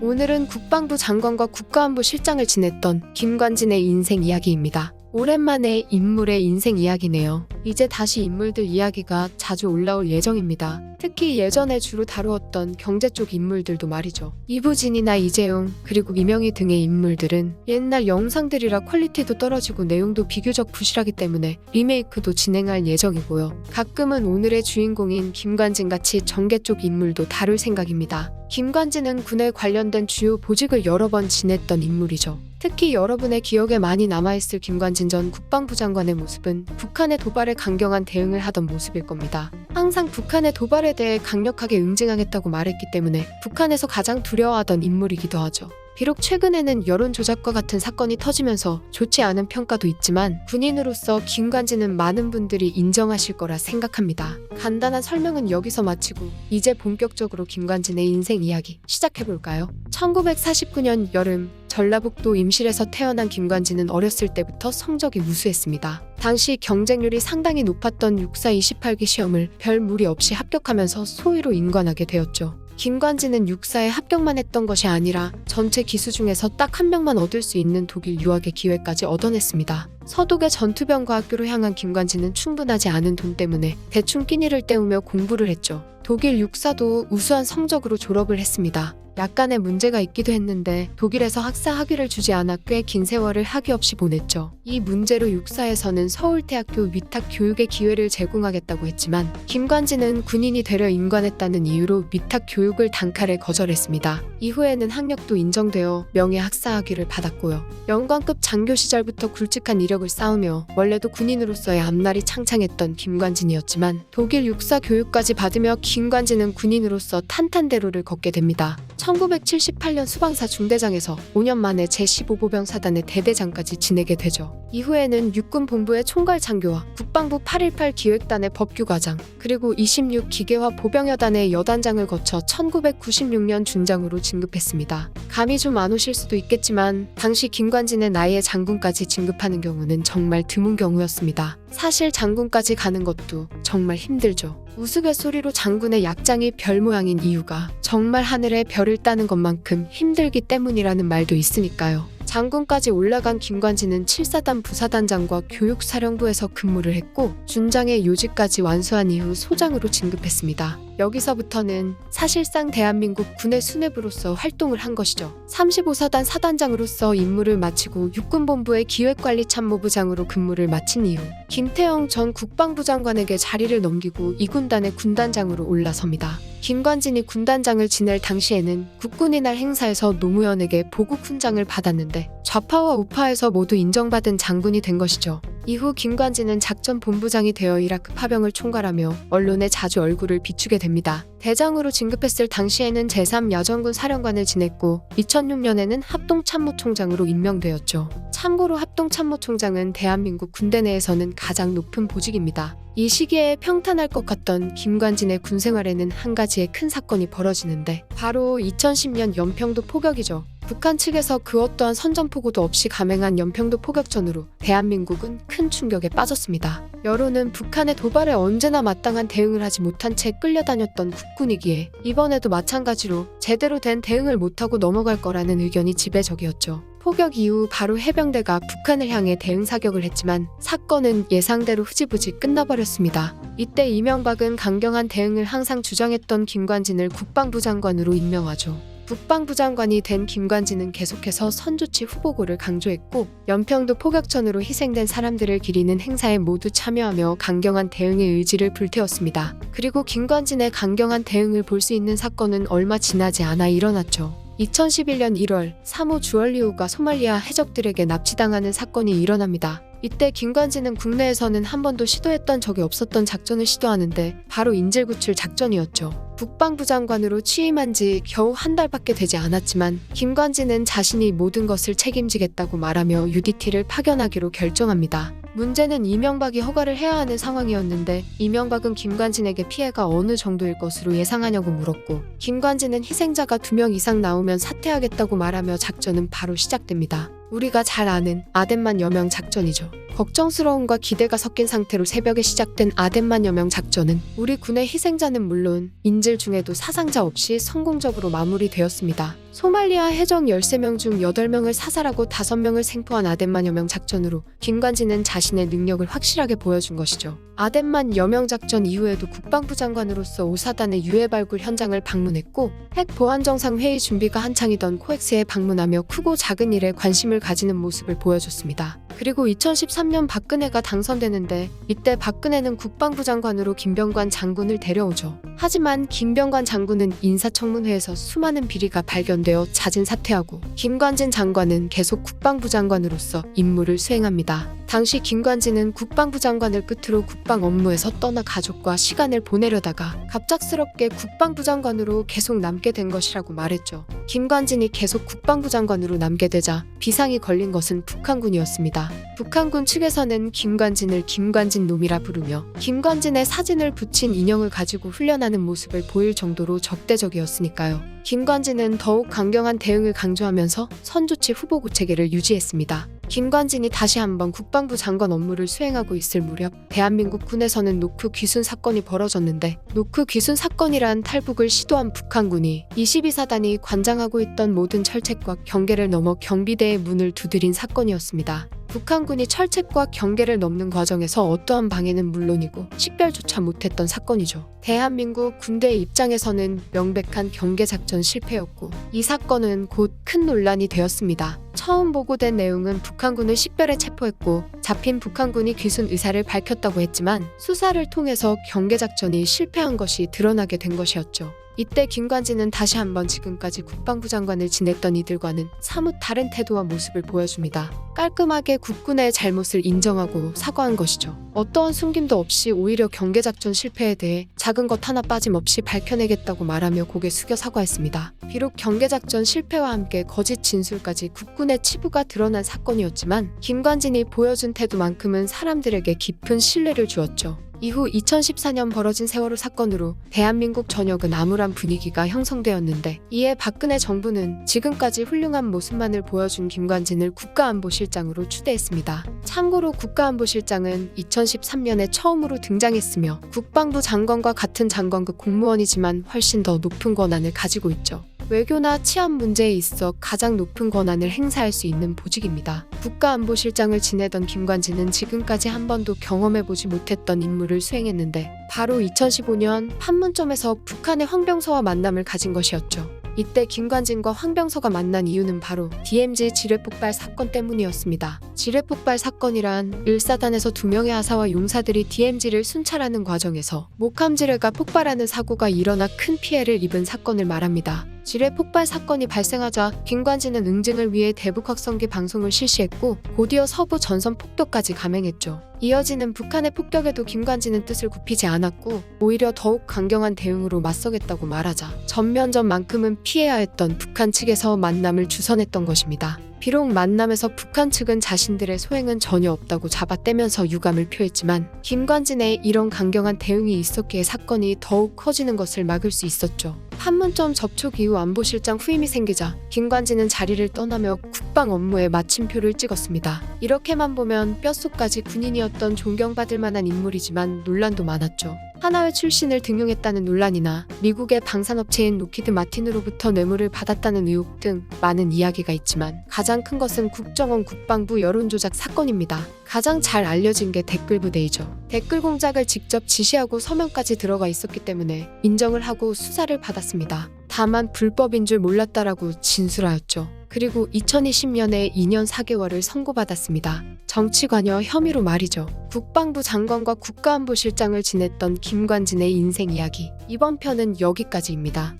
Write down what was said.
오늘은 국방부 장관과 국가안보 실장을 지냈던 김관진의 인생 이야기입니다. 오랜만에 인물의 인생 이야기네요. 이제 다시 인물들 이야기가 자주 올라올 예정입니다. 특히 예전에 주로 다루었던 경제 쪽 인물들도 말이죠. 이부진이나 이재용, 그리고 이명희 등의 인물들은 옛날 영상들이라 퀄리티도 떨어지고 내용도 비교적 부실하기 때문에 리메이크도 진행할 예정이고요. 가끔은 오늘의 주인공인 김관진같이 정계 쪽 인물도 다룰 생각입니다. 김관진은 군에 관련된 주요 보직을 여러 번 지냈던 인물이죠. 특히 여러분의 기억에 많이 남아있을 김관진 전 국방부 장관의 모습은 북한의 도발에 강경한 대응을 하던 모습일 겁니다. 항상 북한의 도발에 대해 강력하게 응징하겠다고 말했기 때문에 북한에서 가장 두려워하던 인물이기도 하죠. 비록 최근에는 여론 조작과 같은 사건이 터지면서 좋지 않은 평가도 있지만 군인으로서 김관진은 많은 분들이 인정하실 거라 생각합니다. 간단한 설명은 여기서 마치고 이제 본격적으로 김관진의 인생 이야기 시작해볼까요? 1949년 여름 전라북도 임실에서 태어난 김관진은 어렸을 때부터 성적이 우수했습니다. 당시 경쟁률이 상당히 높았던 육사 28기 시험을 별 무리 없이 합격하면서 소위로 임관하게 되었죠. 김관진은 육사에 합격만 했던 것이 아니라 전체 기수 중에서 딱 한 명만 얻을 수 있는 독일 유학의 기회까지 얻어냈습니다. 서독의 전투병과학교로 향한 김관진은 충분하지 않은 돈 때문에 대충 끼니를 때우며 공부를 했죠. 독일 육사도 우수한 성적으로 졸업을 했습니다. 약간의 문제가 있기도 했는데 독일에서 학사 학위를 주지 않아 꽤 긴 세월을 학위 없이 보냈죠. 이 문제로 육사에서는 서울대학교 위탁 교육의 기회를 제공하겠다고 했지만 김관진은 군인이 되려 임관했다는 이유로 위탁 교육을 단칼에 거절했습니다. 이후에는 학력도 인정되어 명예 학사 학위를 받았고요. 영관급 장교 시절부터 굵직한 이력을 쌓으며 원래도 군인으로서의 앞날이 창창했던 김관진이었지만 독일 육사 교육까지 받으며 김관진은 군인으로서 탄탄대로를 걷게 됩니다. 1978년 수방사 중대장에서 5년 만에 제15보병 사단의 대대장까지 지내게 되죠. 이후에는 육군본부의 총괄장교와 국방부 818 기획단의 법규과장, 그리고 26 기계화 보병여단의 여단장을 거쳐 1996년 준장으로 진급했습니다. 감이 좀 안 오실 수도 있겠지만 당시 김관진의 나이에 장군까지 진급하는 경우는 정말 드문 경우였습니다. 사실 장군까지 가는 것도 정말 힘들죠. 우스갯소리로 장군의 약장이 별 모양인 이유가 정말 하늘에 별을 따는 것만큼 힘들기 때문이라는 말도 있으니까요. 장군까지 올라간 김관진은 7사단 부사단장과 교육사령부에서 근무를 했고 준장의 요직까지 완수한 이후 소장으로 진급했습니다. 여기서부터는 사실상 대한민국 군의 수뇌부로서 활동을 한 것이죠. 35사단 사단장으로서 임무를 마치고 육군본부의 기획관리참모부장으로 근무를 마친 이후 김태영 전 국방부 장관에게 자리를 넘기고 이 군단의 군단장으로 올라섭니다. 김관진이 군단장을 지낼 당시에는 국군의 날 행사에서 노무현에게 보국훈장을 받았는데 좌파와 우파에서 모두 인정받은 장군이 된 것이죠. 이후 김관진은 작전본부장이 되어 이라크 파병을 총괄하며 언론에 자주 얼굴을 비추게 됩니다. 대장으로 진급했을 당시에는 제3야전군 사령관을 지냈고 2006년에는 합동참모총장으로 임명되었죠. 참고로 합동참모총장은 대한민국 군대 내에서는 가장 높은 보직입니다. 이 시기에 평탄할 것 같던 김관진의 군생활에는 한 가지의 큰 사건이 벌어지는데 바로 2010년 연평도 포격이죠. 북한 측에서 그 어떠한 선전포고도 없이 감행한 연평도 포격전으로 대한민국은 큰 충격에 빠졌습니다. 여론은 북한의 도발에 언제나 마땅한 대응을 하지 못한 채 끌려다녔던 국군이기에 이번에도 마찬가지로 제대로 된 대응을 못하고 넘어갈 거라는 의견이 지배적이었죠. 포격 이후 바로 해병대가 북한을 향해 대응 사격을 했지만 사건은 예상대로 흐지부지 끝나버렸습니다. 이때 이명박은 강경한 대응을 항상 주장했던 김관진을 국방부 장관으로 임명하죠. 국방부 장관이 된 김관진은 계속해서 선조치 후보고를 강조했고 연평도 포격전으로 희생된 사람들을 기리는 행사에 모두 참여하며 강경한 대응의 의지를 불태웠습니다. 그리고 김관진의 강경한 대응을 볼 수 있는 사건은 얼마 지나지 않아 일어났죠. 2011년 1월 3호 주얼리우가 소말리아 해적들에게 납치당하는 사건이 일어납니다. 이때 김관진은 국내에서는 한 번도 시도했던 적이 없었던 작전을 시도하는데 바로 인질구출 작전이었죠. 국방부 장관으로 취임한 지 겨우 한 달밖에 되지 않았지만 김관진은 자신이 모든 것을 책임지겠다고 말하며 UDT를 파견하기로 결정합니다. 문제는 이명박이 허가를 해야 하는 상황이었는데 이명박은 김관진에게 피해가 어느 정도일 것으로 예상하냐고 물었고 김관진은 희생자가 2명 이상 나오면 사퇴하겠다고 말하며 작전은 바로 시작됩니다. 우리가 잘 아는 아덴만 여명 작전이죠. 걱정스러움과 기대가 섞인 상태로 새벽에 시작된 아덴만 여명 작전은 우리 군의 희생자는 물론 인질 중에도 사상자 없이 성공적으로 마무리되었습니다. 소말리아 해적 13명 중 8명을 사살하고 5명을 생포한 아덴만 여명 작전으로 김관진은 자신의 능력을 확실하게 보여준 것이죠. 아덴만 여명 작전 이후에도 국방부 장관으로서 5사단의 유해 발굴 현장을 방문했고 핵 보안 정상 회의 준비가 한창이던 코엑스에 방문하며 크고 작은 일에 관심을 가지는 모습을 보여줬습니다. 그리고 2013년 박근혜가 당선되는데 이때 박근혜는 국방부 장관으로 김병관 장군을 데려오죠. 하지만 김병관 장군은 인사청문회에서 수많은 비리가 발견되어 자진 사퇴하고 김관진 장관은 계속 국방부 장관으로서 임무를 수행합니다. 당시 김관진은 국방부 장관을 끝으로 국방 업무에서 떠나 가족과 시간을 보내려다가 갑작스럽게 국방부 장관으로 계속 남게 된 것이라고 말했죠. 김관진이 계속 국방부 장관으로 남게 되자 비상이 걸린 것은 북한군이었습니다. 북한군 측에서는 김관진을 김관진 놈이라 부르며 김관진의 사진을 붙인 인형을 가지고 훈련하는 모습을 보일 정도로 적대적이었으니까요. 김관진은 더욱 강경한 대응을 강조하면서 선조치 후보 구체계를 유지했습니다. 김관진이 다시 한번 국방부 장관 업무를 수행하고 있을 무렵 대한민국 군에서는 노크 귀순 사건이 벌어졌는데 노크 귀순 사건이란 탈북을 시도한 북한군이 22사단이 관장하고 있던 모든 철책과 경계를 넘어 경비대의 문을 두드린 사건이었습니다. 북한군이 철책과 경계를 넘는 과정에서 어떠한 방해는 물론이고 식별조차 못했던 사건이죠. 대한민국 군대의 입장에서는 명백한 경계작전 실패였고 이 사건은 곧 큰 논란이 되었습니다. 처음 보고된 내용은 북한군을 식별해 체포했고 잡힌 북한군이 귀순 의사를 밝혔다고 했지만 수사를 통해서 경계작전이 실패한 것이 드러나게 된 것이었죠. 이때 김관진은 다시 한번 지금까지 국방부 장관을 지냈던 이들과는 사뭇 다른 태도와 모습을 보여줍니다. 깔끔하게 국군의 잘못을 인정하고 사과한 것이죠. 어떠한 숨김도 없이 오히려 경계작전 실패에 대해 작은 것 하나 빠짐없이 밝혀내겠다고 말하며 고개 숙여 사과했습니다. 비록 경계작전 실패와 함께 거짓 진술까지 국군의 치부가 드러난 사건이었지만 김관진이 보여준 태도만큼은 사람들에게 깊은 신뢰를 주었죠. 이후 2014년 벌어진 세월호 사건으로 대한민국 전역은 암울한 분위기가 형성되었는데 이에 박근혜 정부는 지금까지 훌륭한 모습만을 보여준 김관진을 국가안보실장으로 추대했습니다. 참고로 국가안보실장은 2013년에 처음으로 등장했으며 국방부 장관과 같은 장관급 공무원이지만 훨씬 더 높은 권한을 가지고 있죠. 외교나 치안 문제에 있어 가장 높은 권한을 행사할 수 있는 보직입니다. 국가안보실장을 지내던 김관진은 지금까지 한 번도 경험해보지 못했던 임무를 수행했는데 바로 2015년 판문점에서 북한의 황병서와 만남을 가진 것이었죠. 이때 김관진과 황병서가 만난 이유는 바로 DMZ 지뢰폭발 사건 때문이었습니다. 지뢰폭발 사건이란 1사단에서 2명의 하사와 용사들이 DMZ를 순찰하는 과정에서 목함 지뢰가 폭발하는 사고가 일어나 큰 피해를 입은 사건을 말합니다. 지뢰 폭발 사건이 발생하자 김관진은 응징을 위해 대북 확성기 방송을 실시했고 곧이어 서부 전선 폭격까지 감행했죠. 이어지는 북한의 폭격에도 김관진은 뜻을 굽히지 않았고 오히려 더욱 강경한 대응으로 맞서겠다고 말하자 전면전만큼은 피해야 했던 북한 측에서 만남을 주선했던 것입니다. 비록 만남에서 북한 측은 자신들의 소행은 전혀 없다고 잡아떼면서 유감을 표했지만 김관진의 이런 강경한 대응이 있었기에 사건이 더욱 커지는 것을 막을 수 있었죠. 판문점 접촉 이후 안보실장 후임이 생기자 김관진은 자리를 떠나며 국방 업무에 마침표를 찍었습니다. 이렇게만 보면 뼛속까지 군인이었던 존경받을 만한 인물이지만 논란도 많았죠. 하나회 출신을 등용했다는 논란이나 미국의 방산업체인 로키드 마틴으로부터 뇌물을 받았다는 의혹 등 많은 이야기가 있지만 가장 큰 것은 국정원 국방부 여론조작 사건입니다. 가장 잘 알려진 게 댓글 부대이죠. 댓글 공작을 직접 지시하고 서명까지 들어가 있었기 때문에 인정을 하고 수사를 받았습니다. 다만 불법인 줄 몰랐다라고 진술하였죠. 그리고 2020년에 2년 4개월을 선고받았습니다. 정치관여 혐의로 말이죠. 국방부 장관과 국가안보실장을 지냈던 김관진의 인생 이야기. 이번 편은 여기까지입니다.